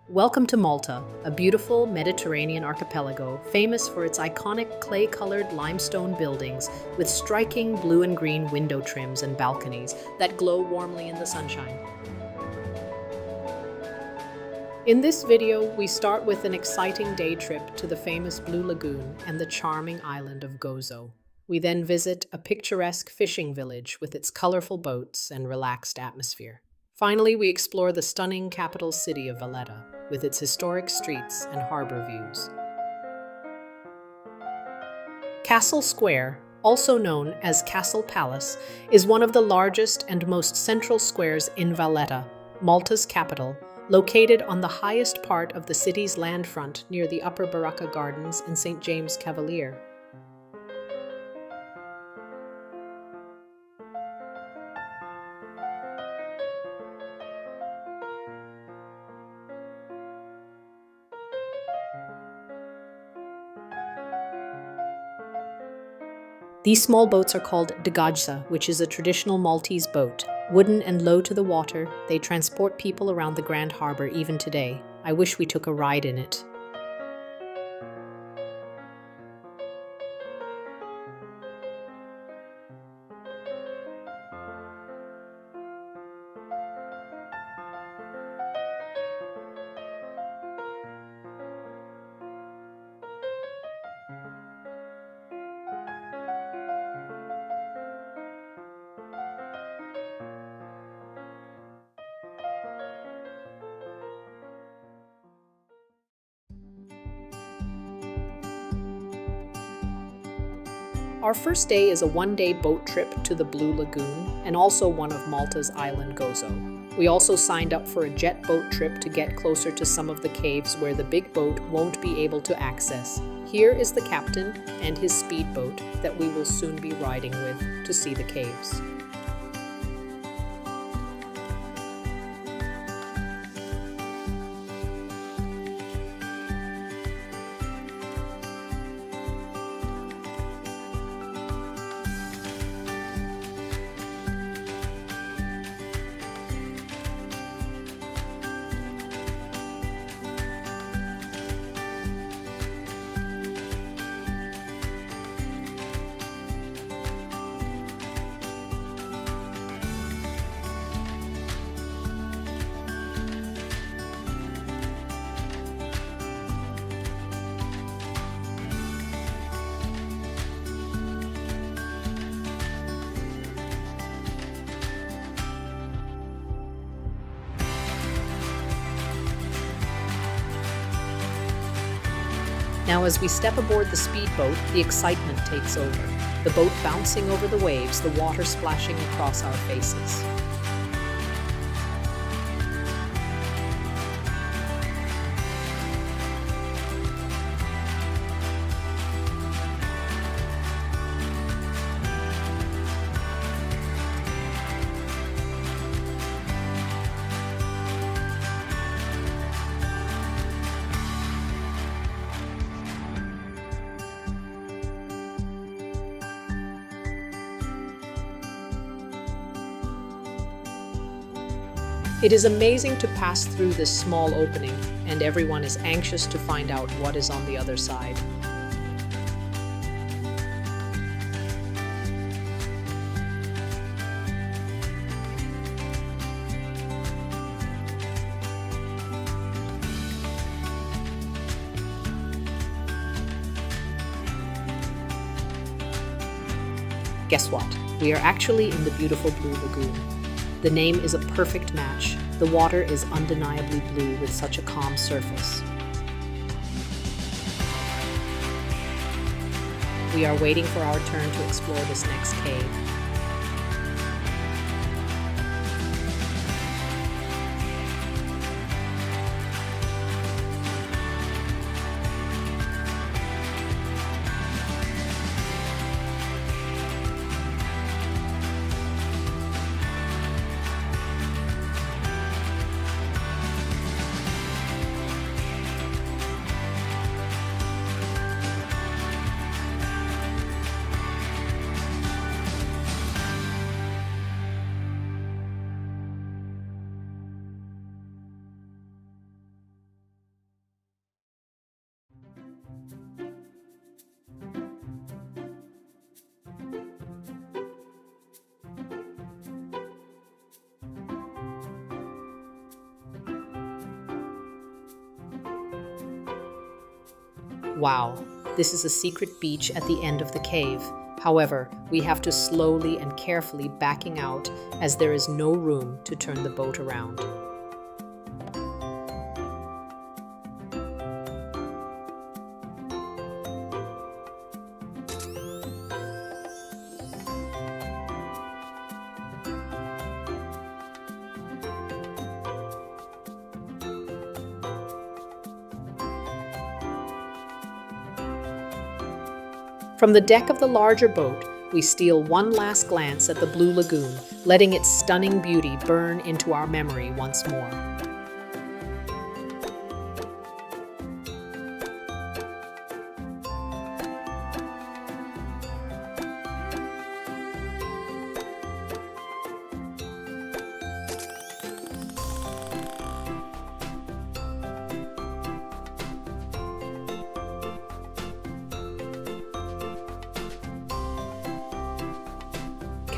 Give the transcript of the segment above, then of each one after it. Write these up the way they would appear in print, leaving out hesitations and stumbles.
Welcome to Malta, a beautiful Mediterranean archipelago famous for its iconic clay-colored limestone buildings with striking blue and green window trims and balconies that glow warmly in the sunshine. In this video, we start with an exciting day trip to the famous Blue Lagoon and the charming island of Gozo. We then visit a picturesque fishing village with its colorful boats and relaxed atmosphere. Finally, we explore the stunning capital city of Valletta, with its historic streets and harbor views. Castle Square, also known as Castle Palace, is one of the largest and most central squares in Valletta, Malta's capital, located on the highest part of the city's land front near the Upper Baracca Gardens and St. James Cavalier. These small boats are called dagajsa, which is a traditional Maltese boat. Wooden and low to the water, they transport people around the Grand Harbor even today. I wish we took a ride in it. Our first day is a one-day boat trip to the Blue Lagoon and also one of Malta's island Gozo. We also signed up for a jet boat trip to get closer to some of the caves where the big boat won't be able to access. Here is the captain and his speedboat that we will soon be riding with to see the caves. Now, as we step aboard the speedboat, the excitement takes over. The boat bouncing over the waves, the water splashing across our faces. It is amazing to pass through this small opening, and everyone is anxious to find out what is on the other side. Guess what? We are actually in the beautiful Blue Lagoon. The name is a perfect match. The water is undeniably blue with such a calm surface. We are waiting for our turn to explore this next cave. Wow, this is a secret beach at the end of the cave. However, we have to slowly and carefully backing out as there is no room to turn the boat around. From the deck of the larger boat, we steal one last glance at the blue lagoon, letting its stunning beauty burn into our memory once more.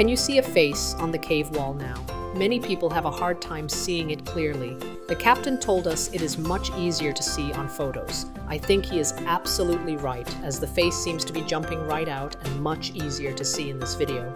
Can you see a face on the cave wall now? Many people have a hard time seeing it clearly. The captain told us it is much easier to see on photos. I think he is absolutely right, as the face seems to be jumping right out and much easier to see in this video.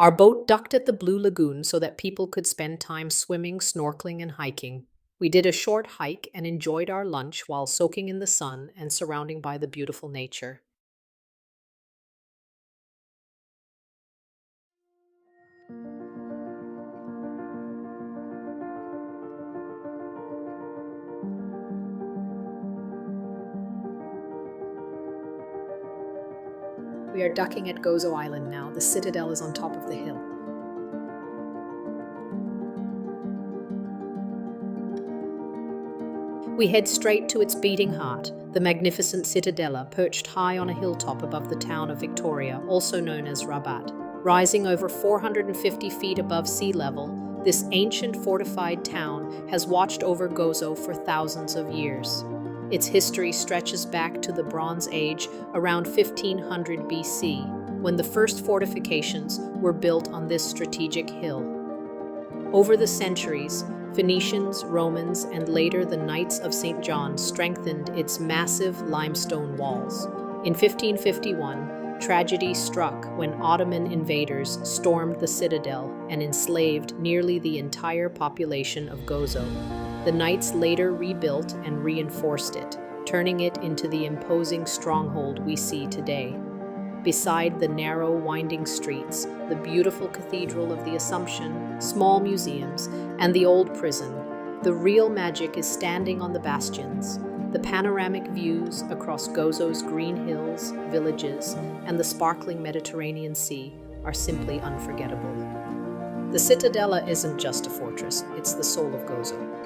Our boat docked at the Blue Lagoon so that people could spend time swimming, snorkeling, and hiking. We did a short hike and enjoyed our lunch while soaking in the sun and surrounded by the beautiful nature. We are docking at Gozo Island now. The citadel is on top of the hill. We head straight to its beating heart, the magnificent Citadella, perched high on a hilltop above the town of Victoria, also known as Rabat. Rising over 450 feet above sea level, this ancient fortified town has watched over Gozo for thousands of years. Its history stretches back to the Bronze Age, around 1500 BC, when the first fortifications were built on this strategic hill. Over the centuries, Phoenicians, Romans, and later the Knights of St. John strengthened its massive limestone walls. In 1551, tragedy struck when Ottoman invaders stormed the citadel and enslaved nearly the entire population of Gozo. The Knights later rebuilt and reinforced it, turning it into the imposing stronghold we see today. Beside the narrow, winding streets, the beautiful Cathedral of the Assumption, small museums, and the old prison, the real magic is standing on the bastions. The panoramic views across Gozo's green hills, villages, and the sparkling Mediterranean Sea are simply unforgettable. The Citadella isn't just a fortress, it's the soul of Gozo.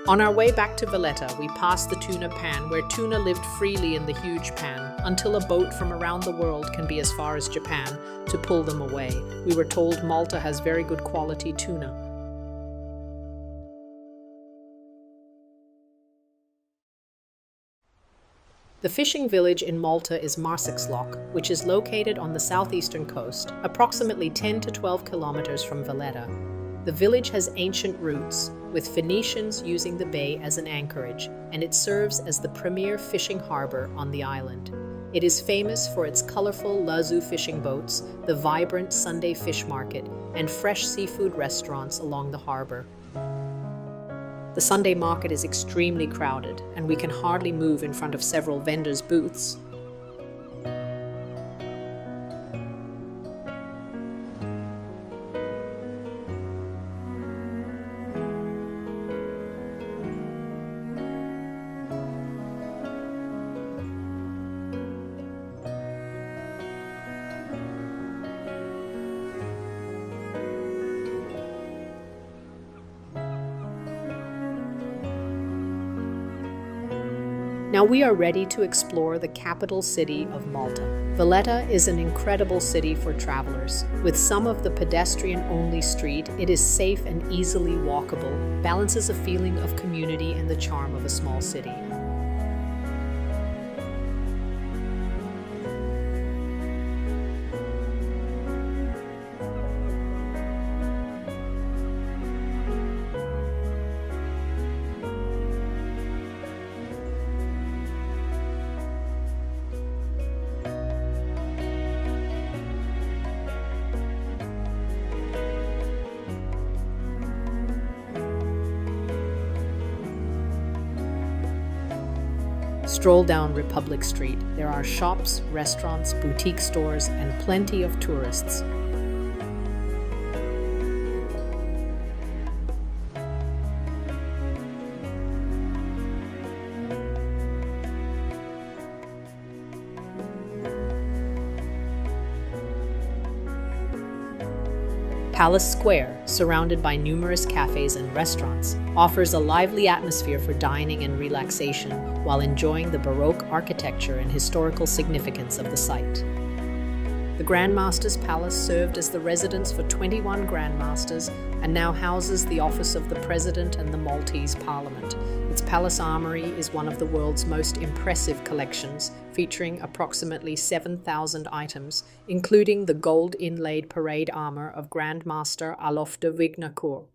On our way back to Veletta, we passed the tuna pan, where tuna lived freely in the huge pan, until a boat from around the world can be as far as Japan to pull them away. We were told Malta has very good quality tuna. The fishing village in Malta is Marsaxlokk, which is located on the southeastern coast, approximately 10 to 12 kilometers from Veletta. The village has ancient roots, with Phoenicians using the bay as an anchorage, and it serves as the premier fishing harbor on the island. It is famous for its colorful lazu fishing boats, the vibrant Sunday fish market, and fresh seafood restaurants along the harbor. The Sunday market is extremely crowded, and we can hardly move in front of several vendors' booths. Now we are ready to explore the capital city of Malta. Veletta is an incredible city for travelers. With some of the pedestrian-only street, it is safe and easily walkable, balances a feeling of community and the charm of a small city. Stroll down Republic Street. There are shops, restaurants, boutique stores, and plenty of tourists. Palace Square, surrounded by numerous cafes and restaurants, offers a lively atmosphere for dining and relaxation while enjoying the Baroque architecture and historical significance of the site. The Grand Master's Palace served as the residence for 21 Grand Masters and now houses the office of the President and the Maltese Parliament. Its palace armory is one of the world's most impressive collections, featuring approximately 7,000 items, including the gold-inlaid parade armor of Grand Master Alof de Vignacourt.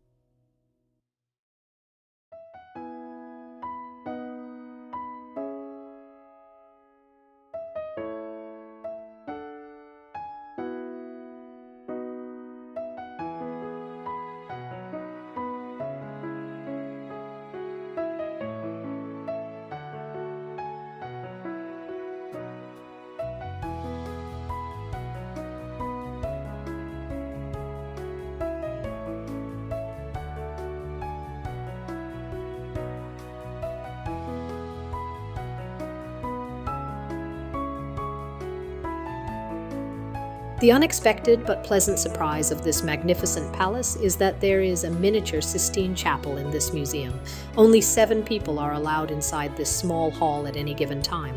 The unexpected but pleasant surprise of this magnificent palace is that there is a miniature Sistine Chapel in this museum. Only 7 people are allowed inside this small hall at any given time.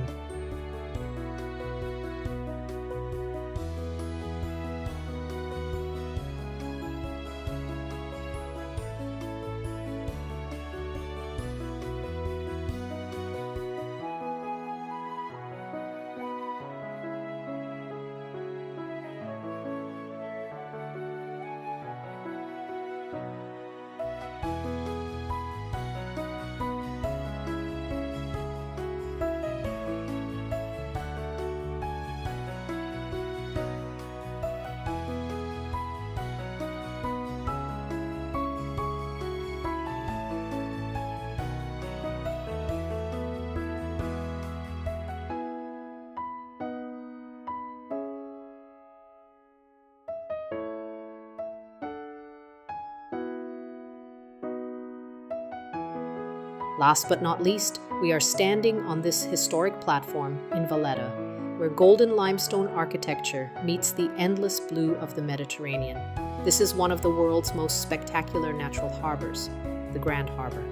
Last but not least, we are standing on this historic platform in Veletta, where golden limestone architecture meets the endless blue of the Mediterranean. This is one of the world's most spectacular natural harbors, the Grand Harbor.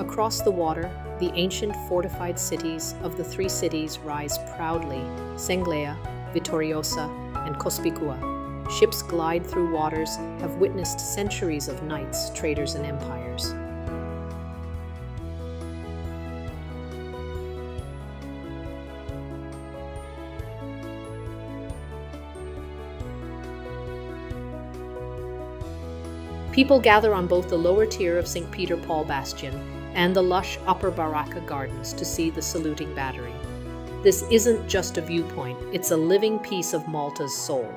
Across the water, the ancient fortified cities of the three cities rise proudly: Senglea, Vittoriosa, and Cospicua. Ships glide through waters have witnessed centuries of knights, traders, and empires. People gather on both the lower tier of St. Peter Paul Bastion and the lush Upper Baracca Gardens to see the saluting battery. This isn't just a viewpoint, it's a living piece of Malta's soul.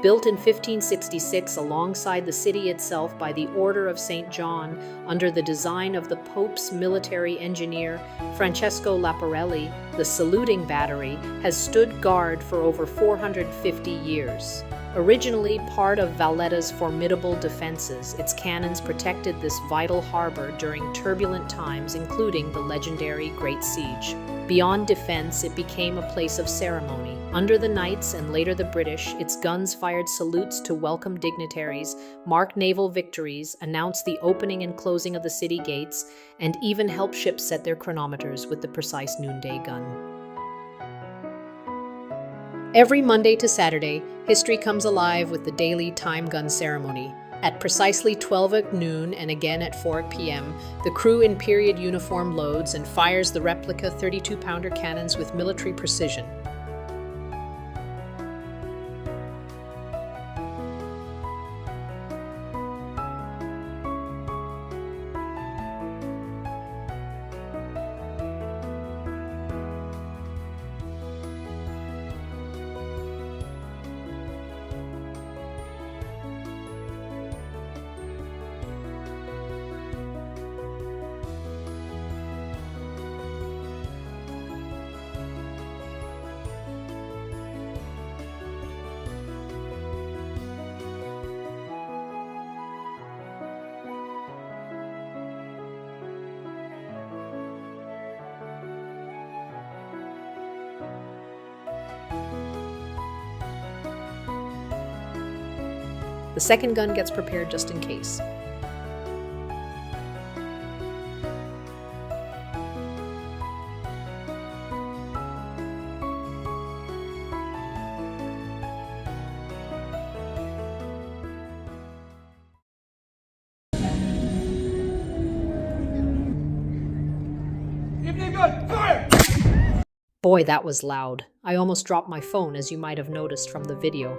Built in 1566 alongside the city itself by the Order of St. John under the design of the Pope's military engineer Francesco Laparelli, the saluting battery has stood guard for over 450 years. Originally part of Velletta's formidable defenses, its cannons protected this vital harbor during turbulent times, including the legendary Great Siege. Beyond defense, it became a place of ceremony. Under the Knights and later the British, its guns fired salutes to welcome dignitaries, marked naval victories, announced the opening and closing of the city gates, and even helped ships set their chronometers with the precise noonday gun. Every Monday to Saturday, history comes alive with the daily time gun ceremony. At precisely 12 at noon and again at 4 p.m., the crew in period uniform loads and fires the replica 32-pounder cannons with military precision. The second gun gets prepared just in case. Boy, that was loud. I almost dropped my phone, as you might have noticed from the video.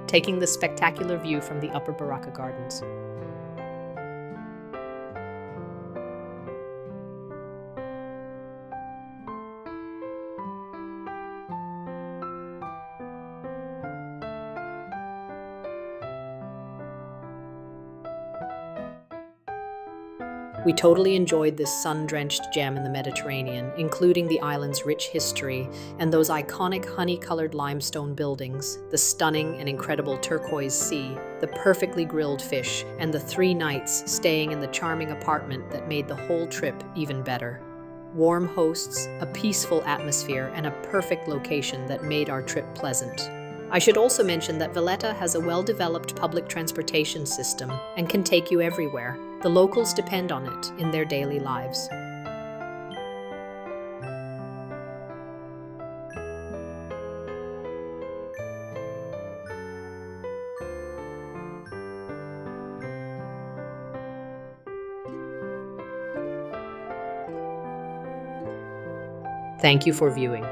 Taking this spectacular view from the Upper Baracca Gardens. We totally enjoyed this sun-drenched gem in the Mediterranean, including the island's rich history and those iconic honey-colored limestone buildings, the stunning and incredible turquoise sea, the perfectly grilled fish, and the 3 nights staying in the charming apartment that made the whole trip even better. Warm hosts, a peaceful atmosphere, and a perfect location that made our trip pleasant. I should also mention that Veletta has a well-developed public transportation system and can take you everywhere. The locals depend on it in their daily lives. Thank you for viewing.